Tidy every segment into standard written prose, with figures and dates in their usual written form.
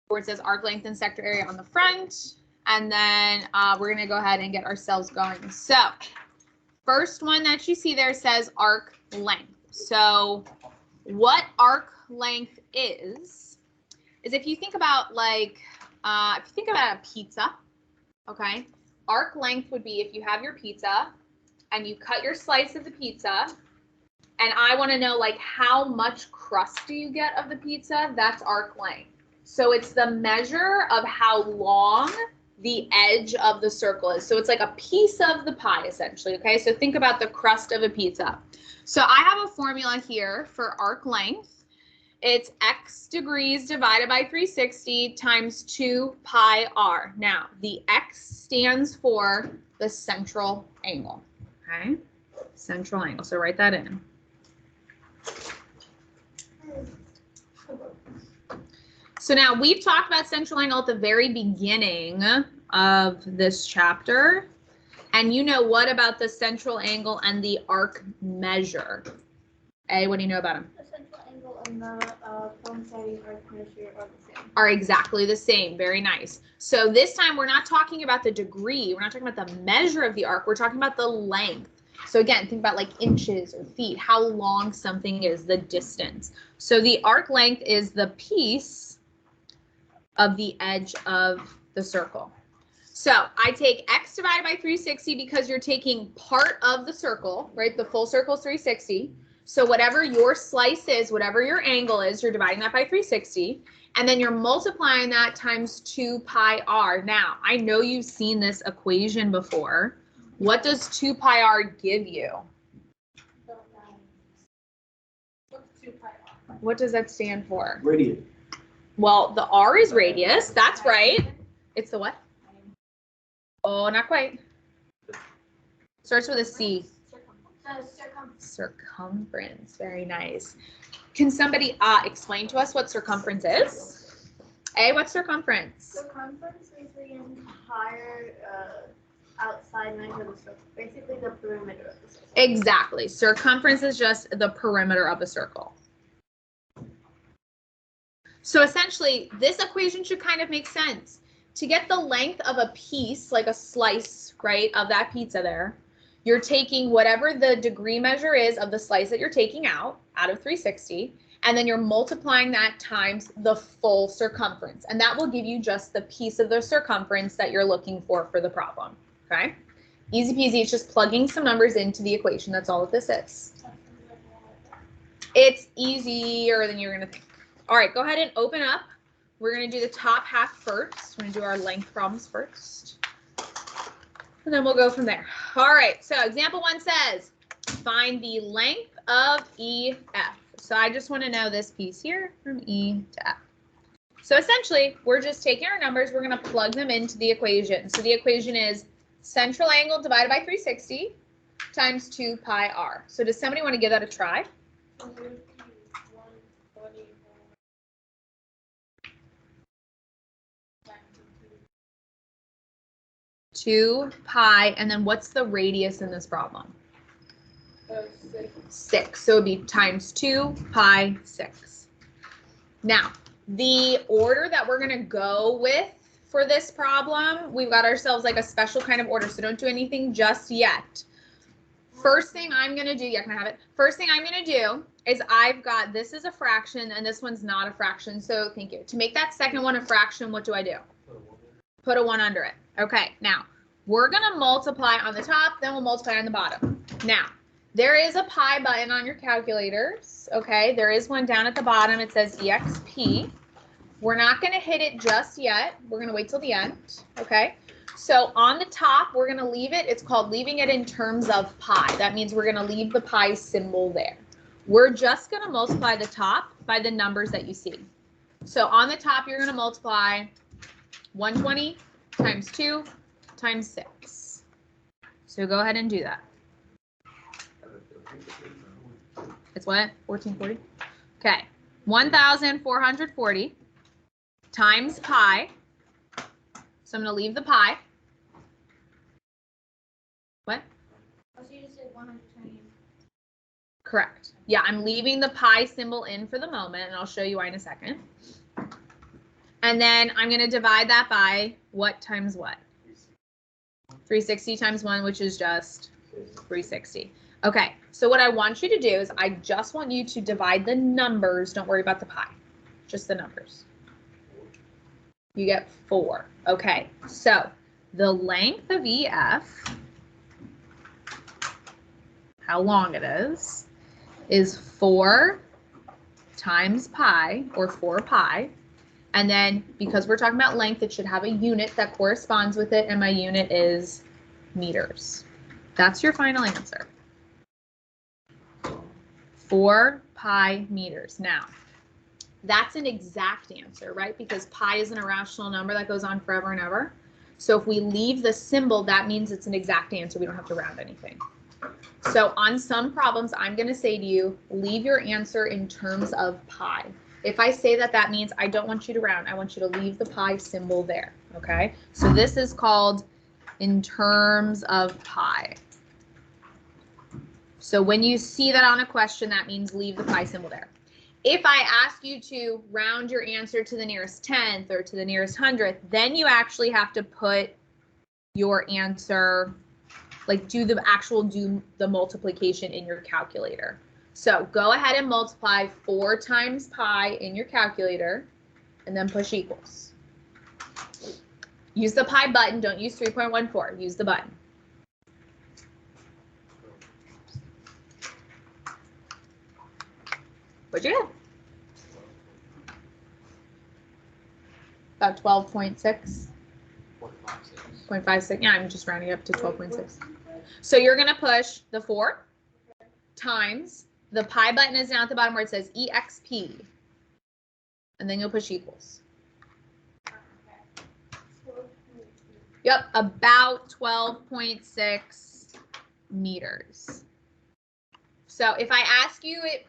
where it says arc length and sector area on the front. And then we're going to go ahead and get ourselves going. So first one that you see there says arc length. So what arc length is if you think about like, if you think about a pizza, okay, arc length would be if you have your pizza and you cut your slice of the pizza, and I want to know like how much crust do you get of the pizza, that's arc length. So it's the measure of how long the edge of the circle is. So it's like a piece of the pie essentially, okay? So think about the crust of a pizza. So I have a formula here for arc length. It's x degrees divided by 360 times 2 pi r. Now, the x stands for the central angle, okay? Central angle, so write that in. So now we've talked about central angle at the very beginning of this chapter. And you know what about the central angle and the arc measure? A, what do you know about them? The central angle and the coinciding arc measure are the same. Are exactly the same. Very nice. So this time we're not talking about the degree. We're not talking about the measure of the arc. We're talking about the length. So again, think about like inches or feet, how long something is, the distance. So the arc length is the piece of the edge of the circle. So I take x divided by 360 because you're taking part of the circle, right? The full circle is 360. So whatever your slice is, whatever your angle is, you're dividing that by 360. And then you're multiplying that times 2 pi r. Now, I know you've seen this equation before. What does 2 pi r give you? What's 2 pi r? What does that stand for? Radius. Well, the r is radius. That's right. It's the what? Oh, not quite. Starts with a C. Circumference. Very nice. Can somebody explain to us what circumference is? A, what's circumference? Circumference is the entire outside measure of the circle, basically the perimeter of the circle. Exactly. Circumference is just the perimeter of a circle. So essentially, this equation should kind of make sense. To get the length of a piece, like a slice, right, of that pizza there, you're taking whatever the degree measure is of the slice that you're taking out of 360, and then you're multiplying that times the full circumference. And that will give you just the piece of the circumference that you're looking for the problem, okay? Easy peasy, it's just plugging some numbers into the equation. That's all that this is. It's easier than you're gonna think. All right, go ahead and open up. We're gonna do the top half first. We're gonna do our length problems first. And then we'll go from there. All right, so example 1 says, find the length of EF. So I just want to know this piece here from E to F. So essentially, we're just taking our numbers, we're going to plug them into the equation. So the equation is central angle divided by 360 times 2 pi r. So does somebody want to give that a try? 2 pi, and then what's the radius in this problem? 6. So it would be times 2 pi 6. Now, the order that we're going to go with for this problem, we've got ourselves like a special kind of order, so don't do anything just yet. First thing I'm going to do, yeah, can I have it? First thing I'm going to do is I've got, this is a fraction and this one's not a fraction, so thank you. To make that second one a fraction, what do I do? Put a 1 under it. Okay, now we're going to multiply on the top, then we'll multiply on the bottom. Now, there is a pi button on your calculators, okay? There is one down at the bottom. It says EXP. We're not going to hit it just yet. We're going to wait till the end, okay? So on the top, we're going to leave it. It's called leaving it in terms of pi. That means we're going to leave the pi symbol there. We're just going to multiply the top by the numbers that you see. So on the top, you're going to multiply 120 times 2 times 6. So go ahead and do that. It's what? 1440? Okay. 1,440 times pi. So I'm going to leave the pi. What? Oh, so you just said 120. Correct. Yeah, I'm leaving the pi symbol in for the moment, and I'll show you why in a second. And then I'm going to divide that by what times what? 360 times 1, which is just 360. Okay, so what I want you to do is I just want you to divide the numbers. Don't worry about the pi, just the numbers. You get 4. Okay, so the length of EF, how long it is 4 times pi, or 4 pi. And then because we're talking about length, it should have a unit that corresponds with it, and my unit is meters. That's your final answer. 4 pi meters. Now, that's an exact answer, right? Because pi is an irrational number that goes on forever and ever. So if we leave the symbol, that means it's an exact answer. We don't have to round anything. So on some problems, I'm going to say to you, leave your answer in terms of pi. If I say that, that means I don't want you to round. I want you to leave the pi symbol there, okay? So this is called in terms of pi. So when you see that on a question, that means leave the pi symbol there. If I ask you to round your answer to the nearest 10th or to the nearest 100th, then you actually have to put your answer, like do the multiplication in your calculator. So go ahead and multiply 4 times pi in your calculator and then push equals. Use the pi button, don't use 3.14, use the button. What'd you get? About 12.6. 0.56. Yeah, I'm just rounding up to 12.6. So you're going to push the 4 times. The pi button is down at the bottom where it says EXP. And then you'll push equals. Yep, about 12.6 meters. So if I ask you it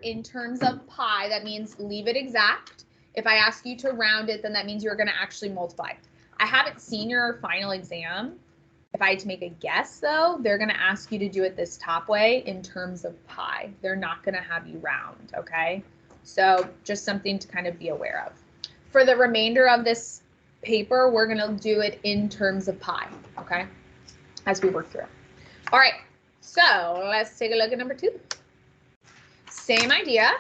in terms of pi, that means leave it exact. If I ask you to round it, then that means you're going to actually multiply. I haven't seen your final exam. If I had to make a guess, though, they're going to ask you to do it this top way in terms of pi. They're not going to have you round, okay? So just something to kind of be aware of. For the remainder of this paper, we're going to do it in terms of pi, okay, as we work through. All right, so let's take a look at number 2. Same idea.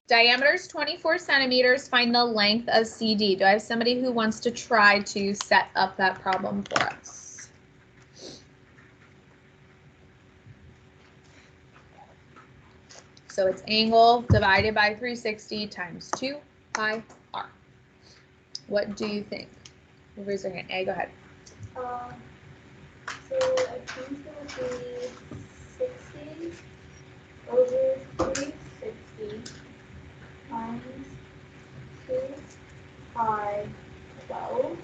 Diameter is 24 centimeters. Find the length of CD. Do I have somebody who wants to try to set up that problem for us? So it's angle divided by 360 times 2 pi r. What do you think? Raise your hand. A, go ahead. So I think it would be 60 over 360 times 2 pi 12.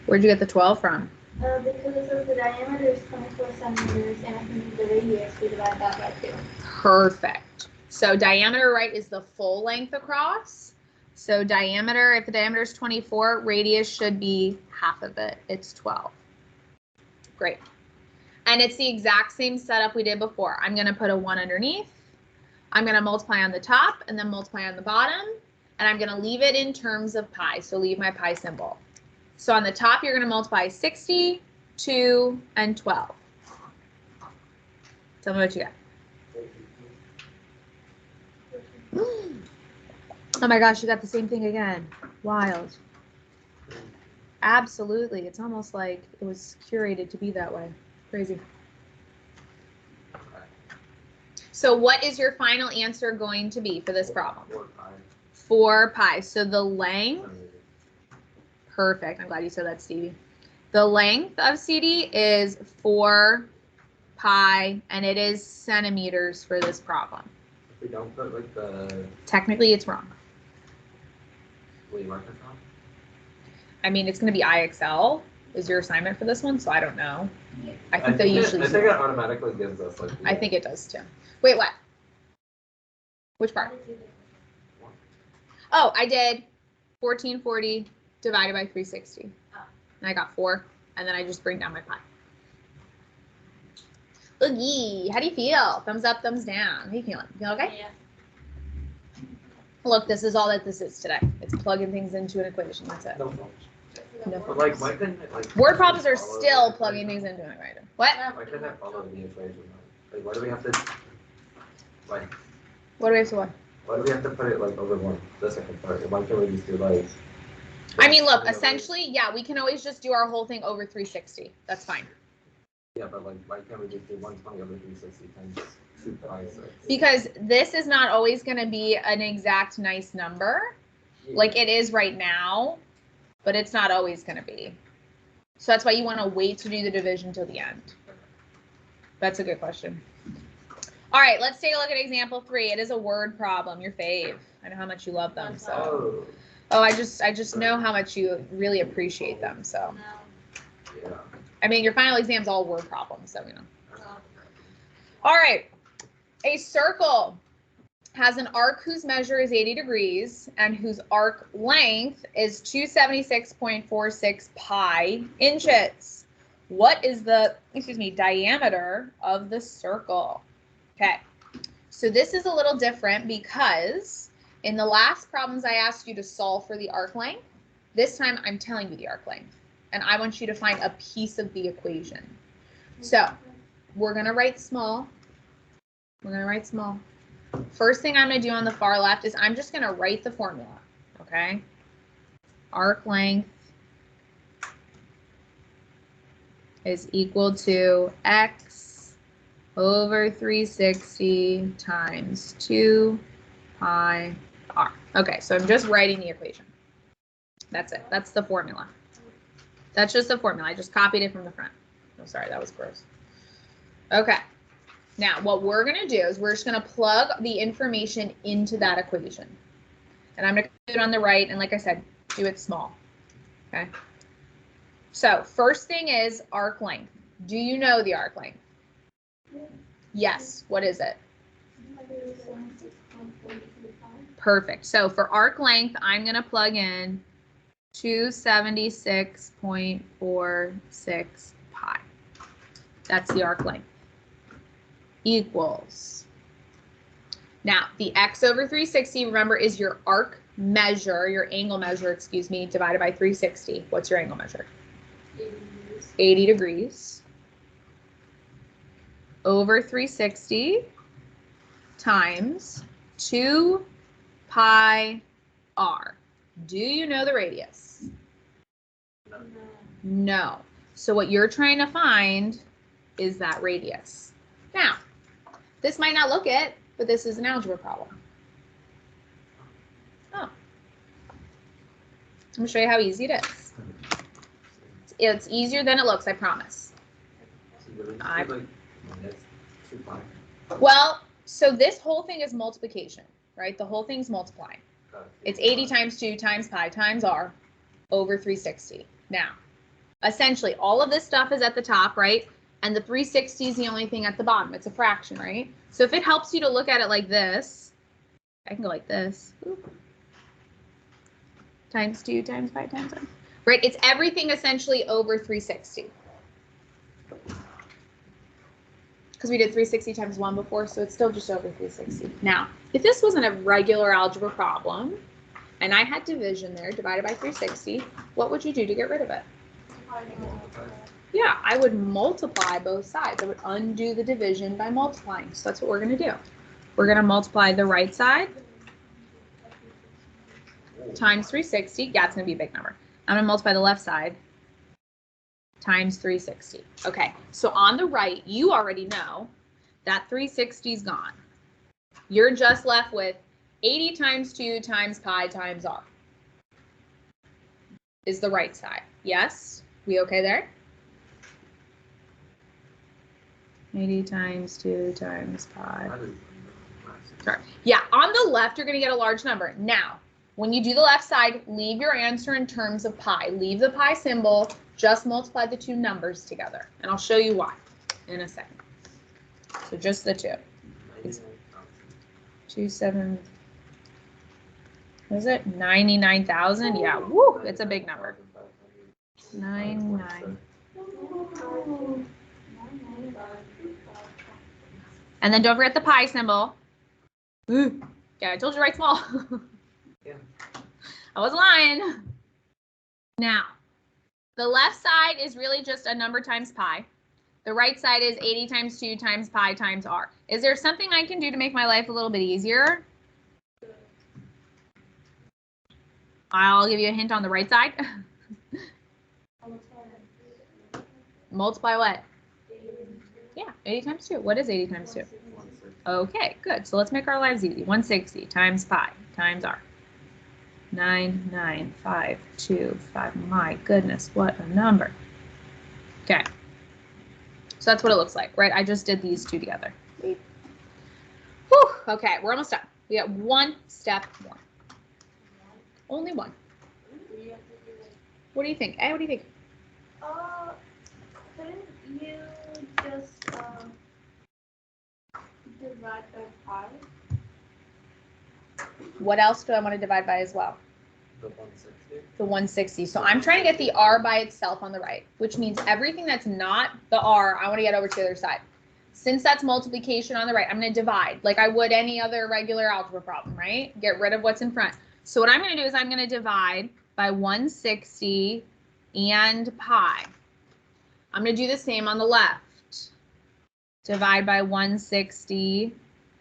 Where'd you get the 12 from? Because it says the diameter is 24 centimeters, and I can use the radius to divide that by 2. Perfect. So diameter, right, is the full length across. So diameter, if the diameter is 24, radius should be half of it. It's 12. Great. And it's the exact same setup we did before. I'm going to put a 1 underneath. I'm going to multiply on the top and then multiply on the bottom. And I'm going to leave it in terms of pi. So leave my pi symbol. So on the top, you're going to multiply 60, 2, and 12. Tell me what you got. Oh my gosh, you got the same thing again. Wild. Absolutely. It's almost like it was curated to be that way. Crazy. So what is your final answer going to be for this problem? 4 pi. 4 pi. So the length, perfect. I'm glad you said that, Stevie. The length of CD is 4 pi, and it is centimeters for this problem. If we don't put like the... Technically, it's wrong. Will you mark this wrong? I mean, it's going to be IXL is your assignment for this one, so I don't know. I think they usually... I think it automatically gives us like... I think it does too. Wait, what? Which part? Oh, I did 1440 divided by 360. And I got 4, and then I just bring down my pi. Oogie, how do you feel? Thumbs up, thumbs down. How you feeling? You feel okay? Yeah. Look, this is all that this is today. It's plugging things into an equation. That's it. No. No. But like, why couldn't it like? Word problems are follow still the plugging equation? things into an equation. What? Why couldn't it follow the equation? Like, why do we have to? Like, What do we have to what? why do we have to put it like over one? The second part. Why can't we just do like? I mean, look, over- essentially, yeah, we can always just do our whole thing over 360. That's fine. Yeah, but like, why can't we just do 120 over 360 times 2 pi 6? Because this is not always going to be an exact nice number. Like it is right now, but it's not always going to be. So that's why you want to wait to do the division till the end. That's a good question. All right, let's take a look at example 3. It is a word problem, your fave. I know how much you love them, so. Oh, I just know how much you really appreciate them, so. Yeah. I mean, your final exam's all word problems, so you know. All right, a circle has an arc whose measure is 80 degrees and whose arc length is 276.46 pi inches. What is the, diameter of the circle? Okay, so this is a little different because in the last problems I asked you to solve for the arc length. This time I'm telling you the arc length and I want you to find a piece of the equation. So we're gonna write small. First thing I'm going to do on the far left is I'm just going to write the formula, okay? Arc length is equal to x over 360 times 2 pi r. Okay, so I'm just writing the equation. That's it. That's the formula. That's just the formula. I just copied it from the front. Oh, sorry, that was gross. Okay. Now, what we're going to do is we're just going to plug the information into that equation. And I'm going to do it on the right. And like I said, do it small. Okay. So first thing is arc length. Do you know the arc length? Yes. What is it? Perfect. So for arc length, I'm going to plug in 276.46 pi. That's the arc length. Equals. Now, the x over 360, remember, is your arc measure, your angle measure, excuse me, divided by 360. What's your angle measure? 80 degrees. Over 360 times 2 pi r. Do you know the radius? No. So what you're trying to find is that radius. Now, this might not look it, but this is an algebra problem. Oh. I'm going to show you how easy it is. It's easier than it looks, I promise. Well, so this whole thing is multiplication, right? The whole thing's multiplying. It's 80 times 2 times pi times r over 360. Now, essentially, all of this stuff is at the top, right? And the 360 is the only thing at the bottom. It's a fraction, right? So if it helps you to look at it like this, I can go like this. Oop. Times 2 times pi times r. Right? It's everything essentially over 360. Because we did 360 times 1 before, so it's still just over 360. Now, if this wasn't a regular algebra problem, and I had division there, divided by 360, what would you do to get rid of it? Yeah, I would multiply both sides. I would undo the division by multiplying. So that's what we're going to do. We're going to multiply the right side times 360. Yeah, it's going to be a big number. I'm going to multiply the left side times 360. Okay, so on the right, you already know that 360 is gone. You're just left with 80 times 2 times pi times r. Is the right side. Yes? We okay there? 80 times 2 times pi. Sorry. Yeah, on the left, you're going to get a large number. Now, when you do the left side, leave your answer in terms of pi. Leave the pi symbol. Just multiply the two numbers together. And I'll show you why in a second. So just the two. It's 99,000? Yeah, woo, it's a big number. 99. And then don't forget the pi symbol. Ooh. Yeah, I told you to write small. I wasn't lying. Now, the left side is really just a number times pi. The right side is 80 times 2 times pi times r. Is there something I can do to make my life a little bit easier? I'll give you a hint on the right side. Multiply what? Yeah, 80 times 2. What is 80 times 2? Okay, good. So let's make our lives easy. 160 times pi times r. 99525. My goodness, what a number. Okay. So that's what it looks like, right? I just did these two together. Whew. Okay, we're almost done. We got one step more. Only one. What do you think? What do you think? Couldn't you just divide by pi? What else do I want to divide by as well? The 160. The 160. So I'm trying to get the r by itself on the right, which means everything that's not the r, I want to get over to the other side. Since that's multiplication on the right, I'm going to divide like I would any other regular algebra problem, right? Get rid of what's in front. So what I'm going to do is I'm going to divide by 160 and pi. I'm going to do the same on the left. Divide by 160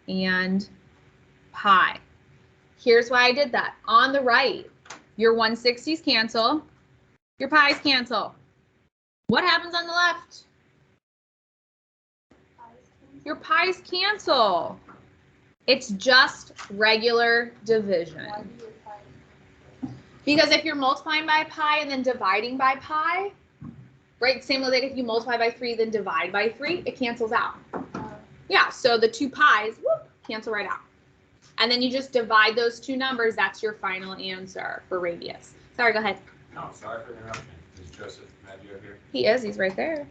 and pi. Here's why I did that. On the right, your 160s cancel, your pi's cancel. What happens on the left? Your pi's cancel. It's just regular division. Because if you're multiplying by pi and then dividing by pi, right, same like if you multiply by 3 then divide by 3, it cancels out. Yeah, so the two pi's, whoop, cancel right out. And then you just divide those two numbers. That's your final answer for radius. Sorry, go ahead. No, sorry for interrupting. Is Joseph Maggio here? He is. He's right there.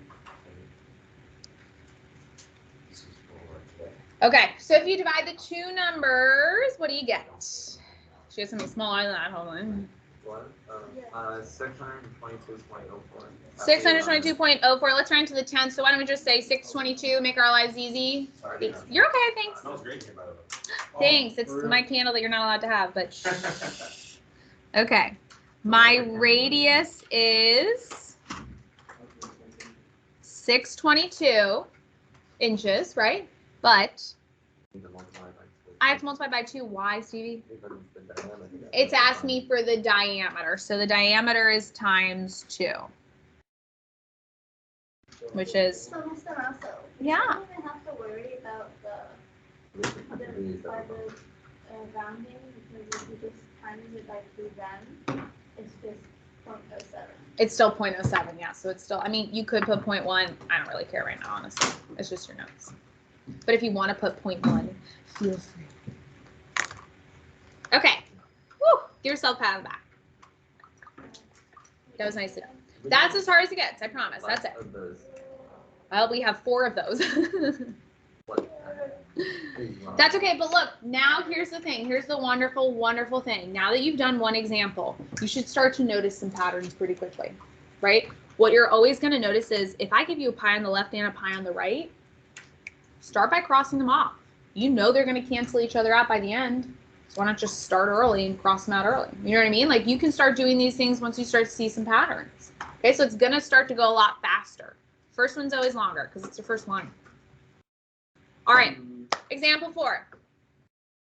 This is for Okay, so if you divide the two numbers, what do you get? She has something smaller than that. Hold on. What? 622.04. 622.04. Let's round to the 10th. So why don't we just say 622, make our lives easy. Sorry. You're okay, thanks. Smells great here, by the way. Thanks. It's my candle that you're not allowed to have, but shh. Okay. My radius is 622 inches, right? But I have to multiply by 2. Why, Stevie? It's asked me for the diameter. So the diameter is times 2. Which is, So Mr. Russell, yeah. you don't even have to worry about the rounding, because if you just times it by 2 then, it's just 0.07. It's still 0.07, yeah. So it's still, I mean, you could put 0.1. I don't really care right now, honestly. It's just your notes. But if you want to put 0.1, feel free. Okay. Woo! Give yourself a pat on the back. That was nice to know. That's as hard as it gets, I promise. That's it. Well, we have 4 of those. That's okay, but look, now here's the thing. Here's the wonderful, wonderful thing. Now that you've done one example, you should start to notice some patterns pretty quickly, right? What you're always going to notice is if I give you a pi on the left and a pi on the right, start by crossing them off. You know they're going to cancel each other out by the end. So why not just start early and cross them out early? You know what I mean? Like you can start doing these things once you start to see some patterns. Okay, so it's going to start to go a lot faster. First one's always longer because it's your first line. All right, example 4.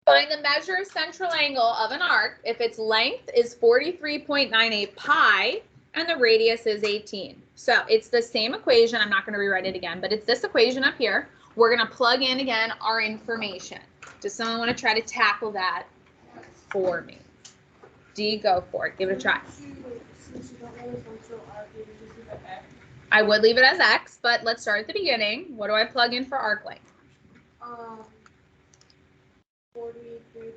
Find the measure of central angle of an arc if its length is 43.98 pi and the radius is 18. So it's the same equation. I'm not going to rewrite it again, but it's this equation up here. We're going to plug in again our information. Does someone want to try to tackle that for me? D, go for it. Give it a try. I would leave it as X, but let's start at the beginning. What do I plug in for arc length? 43.95.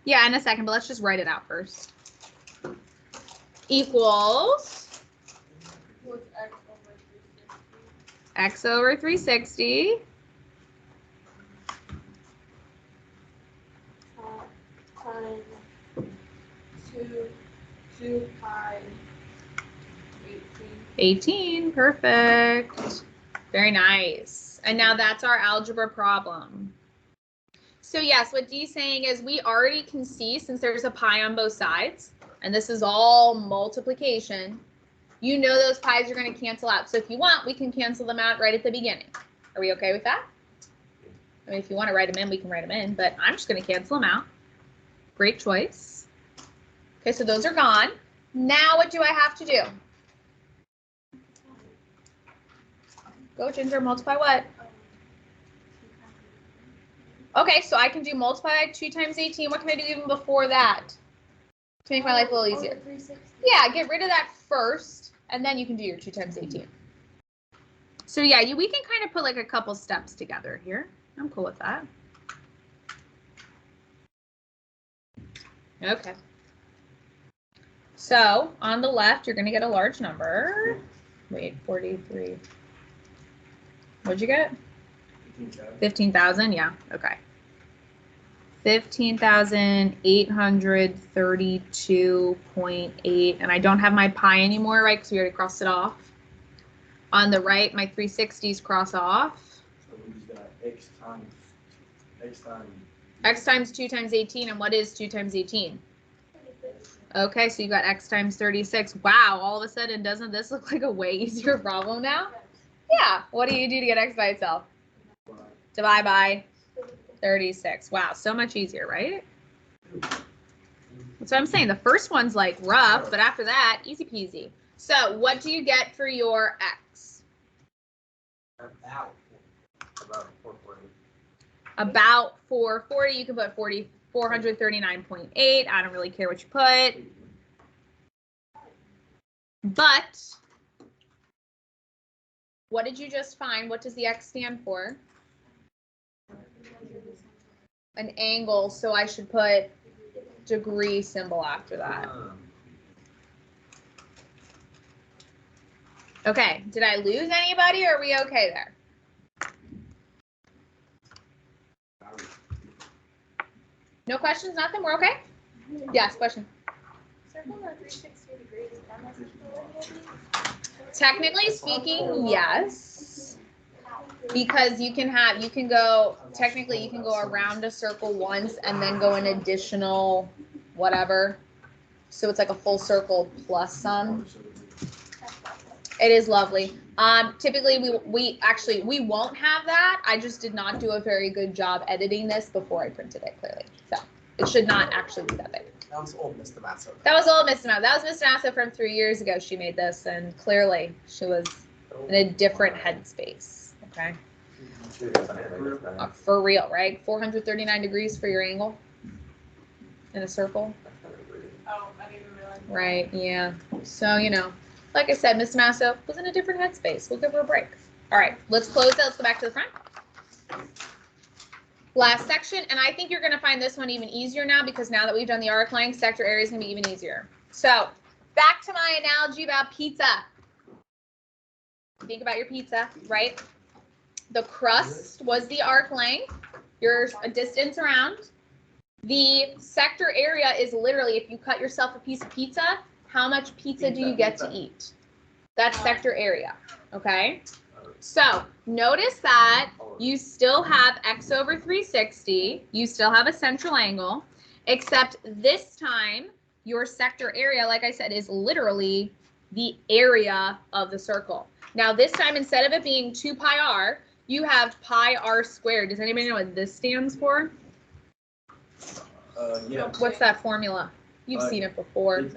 Yeah, in a second, but let's just write it out first. Equals X over 360. Times 2 pi 18, perfect. Very nice. And now that's our algebra problem. So yes, what Dee's saying is we already can see, since there's a pi on both sides, and this is all multiplication, you know those pi's are going to cancel out. So if you want, we can cancel them out right at the beginning. Are we okay with that? I mean, if you want to write them in, we can write them in, but I'm just going to cancel them out. Great choice. Okay, so those are gone. Now what do I have to do? Go, Ginger, multiply what? Okay, so I can do multiply 2 times 18. What can I do even before that to make my life a little easier? Yeah, get rid of that first, and then you can do your 2 times 18. So yeah, we can kind of put like a couple steps together here. I'm cool with that. Okay. So on the left, you're going to get a large number. Wait, 43. What'd you get? 15,000. Yeah. Okay. 15,832.8. And I don't have my pi anymore, right? Because we already crossed it off. On the right, my 360s cross off. So we just got x times. X times 2 times 18. And what is 2 times 18? Okay, so you got x times 36. Wow, all of a sudden, doesn't this look like a way easier problem now? Yeah, what do you do to get x by itself? Divide by 36. Wow, so much easier, right? That's what I'm saying. The first one's like rough, but after that, easy peasy. So what do you get for your x? About 440. About 440. You can put 439.8. I don't really care what you put. But what did you just find? What does the x stand for? An angle, so I should put degree symbol after that. Okay, did I lose anybody, or are we okay there? No questions, nothing? We're okay? Yes, question. Circle the 360 degrees. That must Technically speaking, yes. Because you can go around a circle once and then go an additional whatever. So it's like a full circle plus some. It is lovely. Typically we won't have that. I just did not do a very good job editing this before I printed it clearly. So it should not actually be that big. That was old Mr. Masso. That was old Miss Masso. That was Miss Masso from 3 years ago. She made this, and clearly she was in a different headspace. Okay. For real, right? 439 degrees for your angle in a circle. Oh, I didn't even realize. Right, yeah. So, like I said, Miss Masso was in a different headspace. We'll give her a break. All right, let's close it. Let's go back to the front. Last section, and I think you're going to find this one even easier now, because now that we've done the arc length, sector area is going to be even easier. So, back to my analogy about pizza. Think about your pizza, right? The crust was the arc length, your distance around. The sector area is literally, if you cut yourself a piece of pizza, how much pizza do you get to eat? That's sector area, okay? So notice that you still have x over 360. You still have a central angle, except this time your sector area, like I said, is literally the area of the circle. Now this time, instead of it being 2 pi r, you have pi r squared. Does anybody know what this stands for? Yeah. What's that formula? You've seen it before.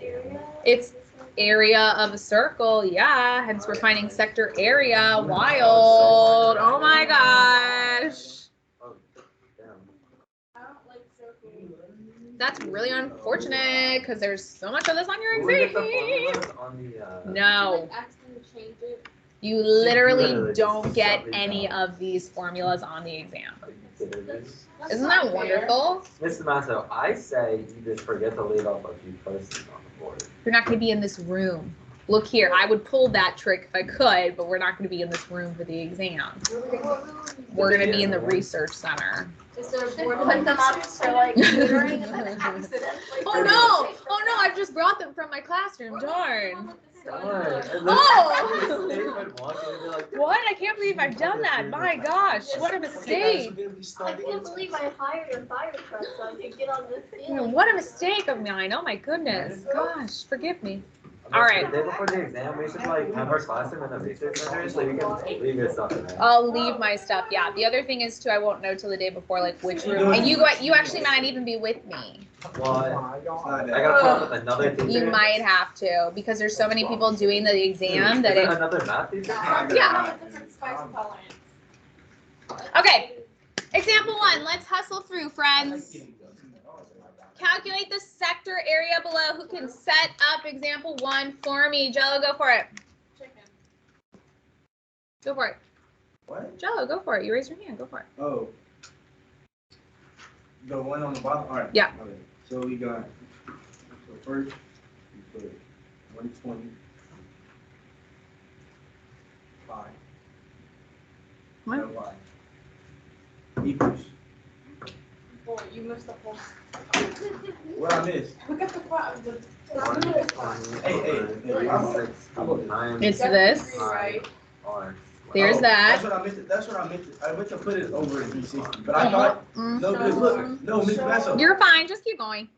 Area. It's area of a circle, yeah. Hence we're finding sector area. Wild. Oh my gosh. Oh, damn. I don't like circles. That's really unfortunate because there's so much of this on your Will we get the exam. formulas on the, No, Accidentally change it. you literally Literally don't just get shove it any down. of these formulas on the exam. That's Isn't that wonderful? Mr. Masso, I say you just forget to leave off a few post-its on the board. You're not going to be in this room. Look here, I would pull that trick if I could, but we're not going to be in this room for the exam. We're going to be in the research center. Is there a board put them up for like tutoring and then accidentally? Oh no! Oh no! I've just brought them from my classroom. Darn. Oh! They would walk in and be like, What? I can't believe I've done that. My gosh, what a mistake. I can't believe I hired a fire truck so I could get on this field. What a mistake of mine. Oh my goodness. Gosh, forgive me. All right. The day before the exam, we should like have our classroom in the research center so you can leave your stuff in there. I'll leave my stuff. Yeah. The other thing is too, I won't know till the day before, like which room. And you actually might not even be with me. Well, I gotta put up with another teacher. You might have to because there's so many people doing the exam that Is it. it another math teacher? Yeah. Okay. Example 1. Let's hustle through, friends. Calculate the sector area below. Who can set up example 1 for me? Jello, go for it. Go for it. What? Jello, go for it. You raise your hand. Go for it. Oh. The one on the bottom? All right. Yeah. Okay. So we got, so first, we put 120. 5. What? No, 5. Equals. Boy, you missed the whole. What I missed? Look at the front. Hey, It's this. Right. There's that. That's what I meant. That's what I meant. I meant to put it over at 360, but I thought no. Because look, no, Mr. Basso. You're fine. Just keep going.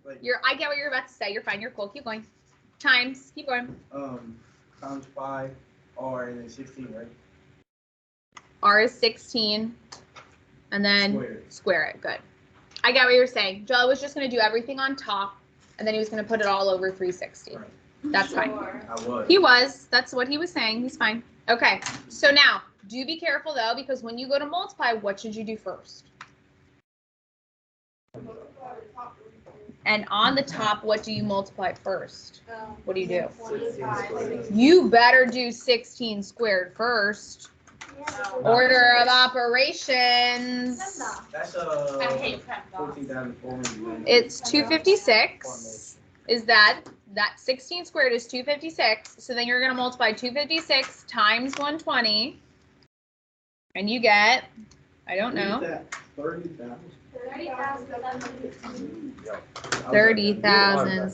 Like, I get what you're about to say. You're fine. You're cool. Keep going. Times. Keep going. times 5, R, and then 16, right? R is 16. And then Squared. square it. Good. I get what you're saying. Joe was just going to do everything on top, and then he was going to put it all over 360. Right. That's fine. I was. He was. That's what he was saying. He's fine. Okay. So now, do be careful, though, because when you go to multiply, what should you do first? And on the top, what do you multiply first? What do you do? 45. You better do 16 squared first. Order of operations. That's I hate prep dogs. 14,400. It's 256. Is that 16 squared is 256. So then you're going to multiply 256 times 120. And you get, I don't know,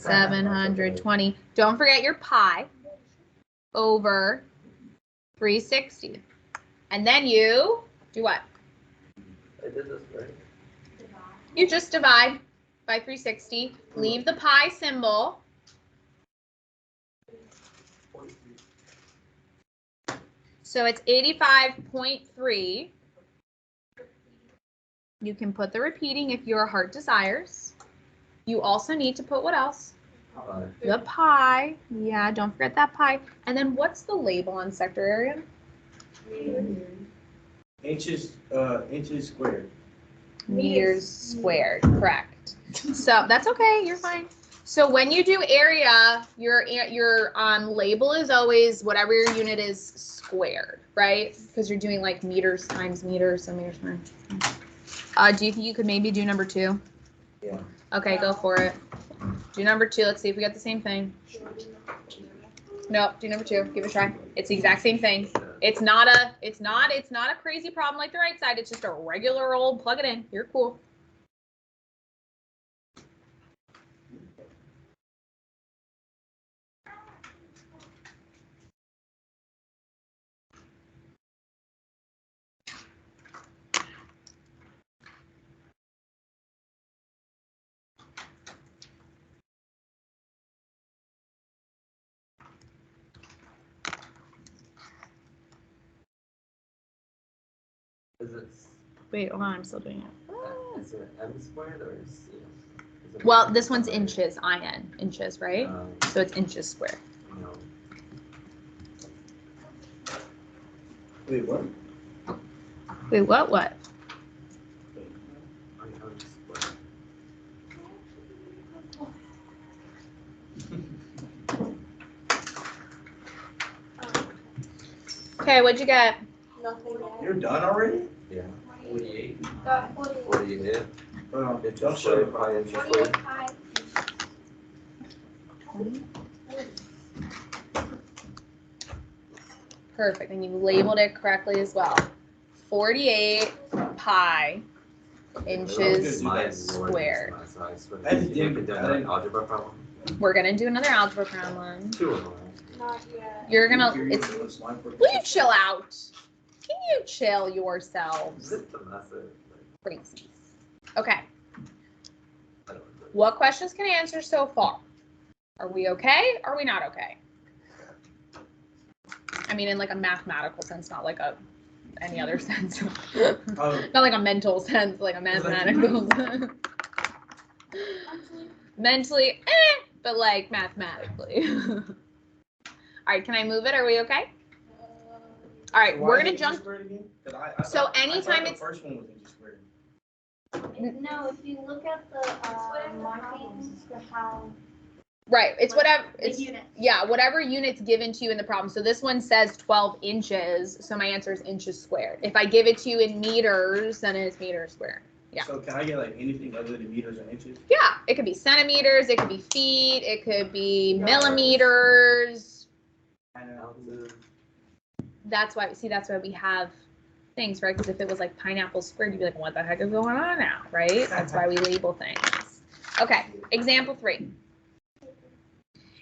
30,720. Don't forget your pi over 360. And then you do what? I did this right. You just divide by 360. Leave the pi symbol. So it's 85.3. You can put the repeating if your heart desires. You also need to put what else? The pi. Yeah, don't forget that pi. And then what's the label on sector area? Inches squared. Meters squared, correct. So that's okay, you're fine. So when you do area, your label is always whatever your unit is squared, right? Because you're doing like meters times meters, so meters times. Do you think you could maybe do number 2? Yeah. Okay, go for it. Do number 2. Let's see if we get the same thing. Nope, do number 2. Give it a try. It's the exact same thing. It's not a crazy problem like the right side. It's just a regular old plug it in. You're cool. Is it? Wait, hold on, I'm still doing it. Is it M squared or C? Well, this one's inches, IN, inches, right? So it's inches squared. No. Wait, what? Wait, what? M squared. Okay, what'd you get? Nothing yet. You're done already? Yeah. 48. Got 48. 48. Don't Just show squared it. by inch squared. 25. Perfect, and you labeled it correctly as well. 48 pi inches My Lord, squared. I swear. I just You didn't- could do I an didn't- algebra problem. We're gonna do another algebra problem. 2 of them. Not yet. You're gonna, You're it's, using slime for- will you chill out? Can you chill yourselves? Zip the message. Crazy. Okay, I don't know. what questions can I answer so far? Are we okay? Are we not okay? I mean, in like a mathematical sense, not like a any other sense. Not like a mental sense, like a mathematical sense. Mentally, but like mathematically. All right, can I move it? Are we okay? All right, So why we're is gonna it jump. squared again? 'Cause So thought anytime the it's- first one was inch squared. No, if you look at the markings for how. Right, it's whatever. It's units. yeah, whatever units given to you in the problem. So this one says 12 inches, so my answer is inches squared. If I give it to you in meters, then it's meters squared. Yeah. So can I get like anything other than meters or inches? Yeah, it could be centimeters, it could be feet, it could be Yards. millimeters. Ounces. That's why, see, that's why we have things, right? Because if it was like pineapple squared, you'd be like, what the heck is going on now, right? That's why we label things. Okay, example 3.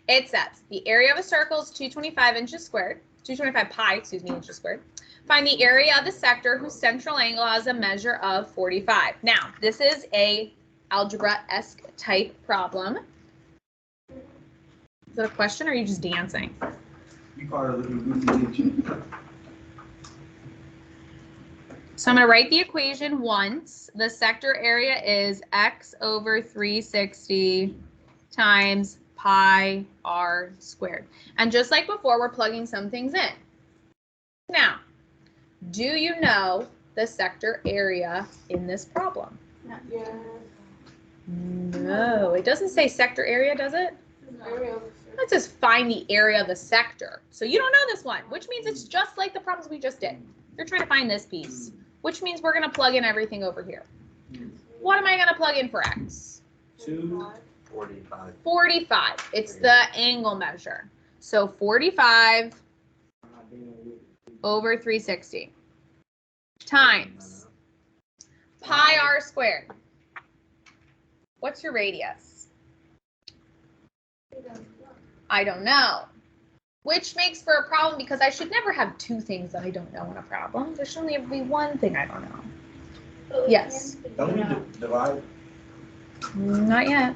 It says the area of a circle is 225 inches squared, 225 pi, excuse me, inches squared. Find the area of the sector whose central angle has a measure of 45. Now, this is a algebra-esque type problem. Is that a question or are you just dancing? You call it looking goofy, didn't you? So I'm going to write the equation once. The sector area is x over 360 times pi r squared. And just like before, we're plugging some things in. Now, do you know the sector area in this problem? Not yet. No, it doesn't say sector area, does it? Area of the It says find the area of the sector. So you don't know this one, which means it's just like the problems we just did. You're trying to find this piece, which means we're going to plug in everything over here. What am I going to plug in for x? 45. 45. It's the angle measure. So 45 over 360 times pi r squared. What's your radius? I don't know. Which makes for a problem because I should never have two things that I don't know in a problem. There should only be one thing I don't know. But we Yes. can figure Don't we it out. divide? Not yet.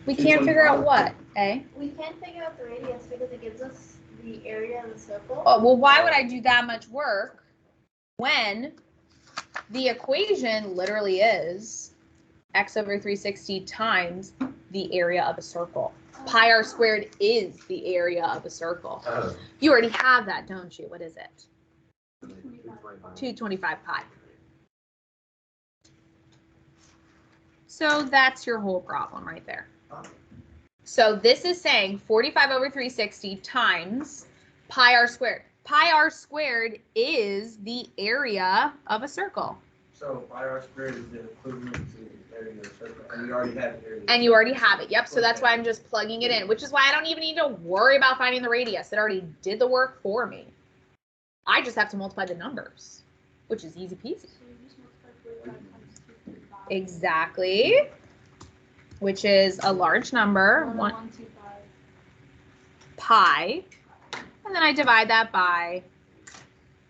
We can't figure out what, eh? We can figure out the radius because it gives us the area of the circle. Oh, well, why would I do that much work when the equation literally is x over 360 times the area of a circle? Pi r squared is the area of a circle. Oh. You already have that, don't you? What is it? 225. 225 pi. So that's your whole problem right there. So this is saying 45 over 360 times pi r squared. Pi r squared is the area of a circle. So pi r squared is the equivalent to the area of the circle, and we already have the area. And you already have it. Yep. So that's why I'm just plugging it in, which is why I don't even need to worry about finding the radius. It already did the work for me. I just have to multiply the numbers, which is easy peasy. So you just multiply 45 times 2.5. Exactly. Which is a large number, 1.125. pi. And then I divide that by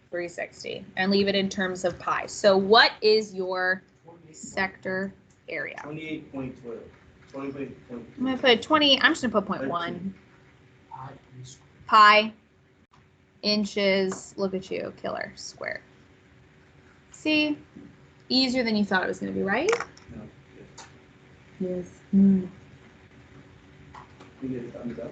360 and leave it in terms of pi. So what is your sector area? 28.12. 20.12. I'm going to put 20, I'm just going to put 0.1. Pi, inches, look at you, killer, squared. See? Easier than you thought it was going to be, right? No, Yes. You get a thumbs up.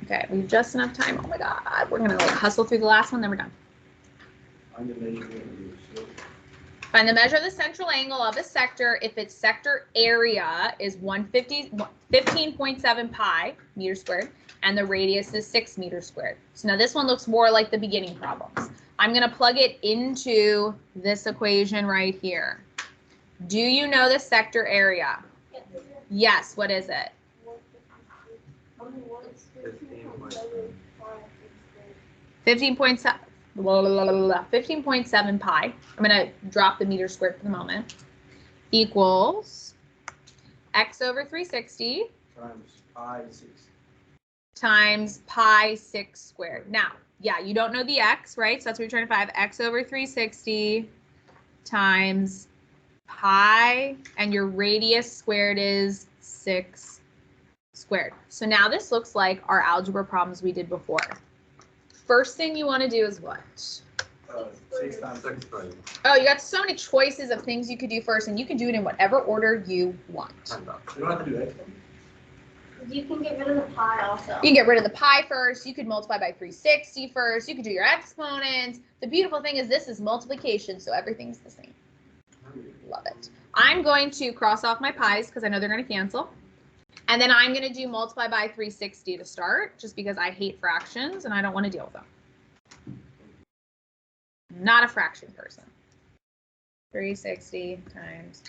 Okay, we have just enough time. Oh my God, we're going to like hustle through the last one, then we're done. I'm the measurement. Find the measure of the central angle of a sector if its sector area is 15.7 pi meters squared and the radius is 6 meters squared. So now this one looks more like the beginning problems. I'm going to plug it into this equation right here. Do you know the sector area? Yes, what is it? 15.7. 15.7 pi. I'm going to drop the meter squared for the moment. Equals x over 360 Times pi 6. times pi 6 squared. Now, yeah, you don't know the x, right? So that's what we're trying to find. X over 360 times pi, and your radius squared is 6 squared. So now this looks like our algebra problems we did before. First thing you want to do is what? 6 times 6. Oh, you got so many choices of things you could do first, and you can do it in whatever order you want. You don't have to do x. You can get rid of the pi also. You can get rid of the pi first. You could multiply by 360 first. You could do your exponents. The beautiful thing is this is multiplication, so everything's the same. Love it. I'm going to cross off my pi's because I know they're going to cancel. And then I'm going to do multiply by 360 to start, just because I hate fractions and I don't want to deal with them. Not a fraction person. 360 times.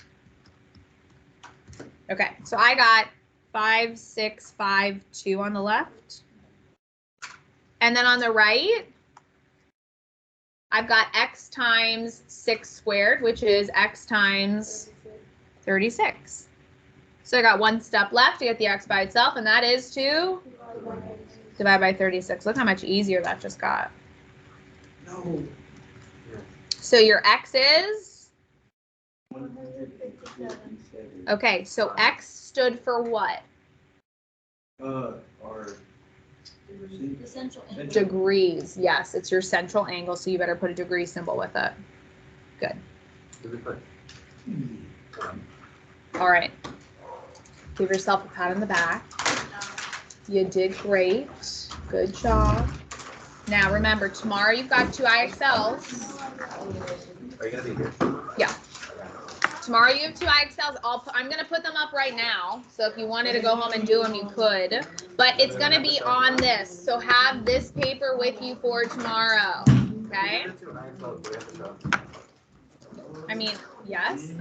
Okay, so I got 5652 on the left. And then on the right, I've got x times 6 squared, which is x times 36. So I got one step left to get the x by itself, and that is to divide by 36. Look how much easier that just got. No. So your x is? 157. Okay, so x stood for what? Or The central angle. Degrees. Yes, it's your central angle, so you better put a degree symbol with it. Good. All right. Give yourself a pat on the back. You did great. Good job. Now remember, tomorrow you've got 2 IXLs. Are you gonna be here? Yeah. Tomorrow you have 2 IXLs. I'm going to put them up right now. So if you wanted to go home and do them, you could. But it's going to be on this. So have this paper with you for tomorrow. Okay? I mean, yes.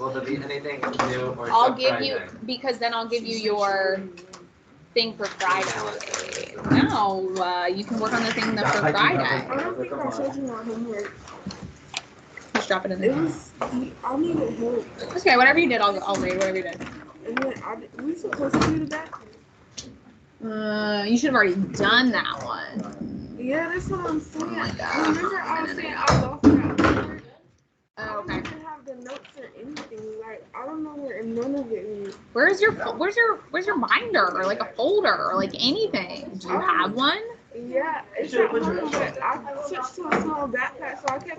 Will there be anything new or I'll just give you, Friday? because then I'll give you your thing for Friday. No, you can work on the thing for Friday. I don't think I showed you my homework. Just drop it in It there. was, I needed help. Okay, whatever you did, I'll read whatever you did. And then we supposed to do that? You should have already done that one. Yeah, that's what I'm saying. Oh my God. Remember I was saying I lost that homework? Oh, I okay. don't even have the notes or anything. Like, I don't know where none of it is. Where's your binder or like a folder or like anything? Do you have one? Yeah, it's at home, but I switched to a small backpack, so I kept